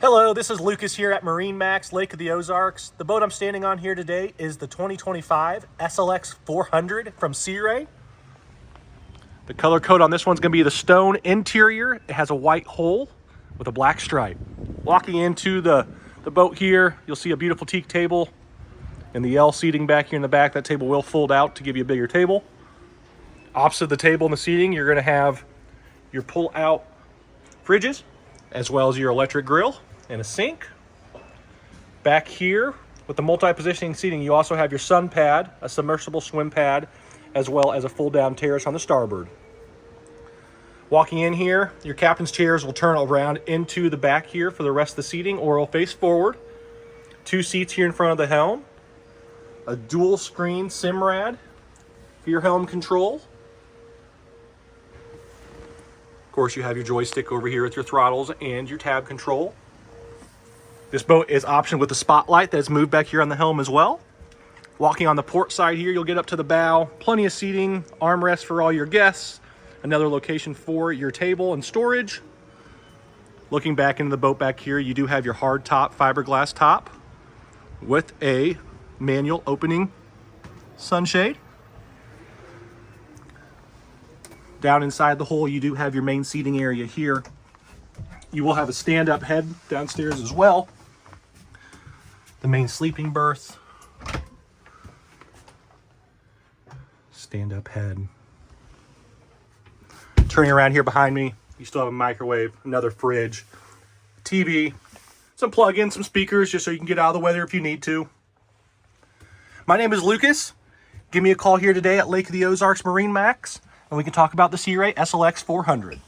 Hello, this is Lucas here at MarineMax, Lake of the Ozarks. The boat I'm standing on here today is the 2025 SLX 400 from Sea Ray. The color code on this one's going to be the stone interior. It has a white hull with a black stripe. Walking into the boat here, you'll see a beautiful teak table and the L seating back here in the back. That table will fold out to give you a bigger table. Opposite the table and the seating, you're going to have your pull-out fridges, as well as your electric grill and a sink. Back here with the multi-positioning seating, you also have your sun pad, a submersible swim pad, as well as a full-down terrace on the starboard. Walking in here, your captain's chairs will turn around into the back here for the rest of the seating, or will face forward. 2 seats here in front of the helm. A dual screen Simrad for your helm control. Of course, you have your joystick over here with your throttles and your tab control. This boat is optioned with a spotlight that's moved back here on the helm as well. Walking on the port side here, you'll get up to the bow. Plenty of seating, armrests for all your guests. Another location for your table and storage. Looking back into the boat back here, you do have your hard top, fiberglass top with a manual opening sunshade. Down inside the hull, you do have your main seating area here. You will have a stand-up head downstairs as well. The main sleeping berth. Stand-up head. Turning around here behind me, you still have a microwave, another fridge, TV, some plug-ins, some speakers, just so you can get out of the weather if you need to. My name is Lucas. Give me a call here today at Lake of the Ozarks MarineMax, and we can talk about the Sea Ray SLX 400.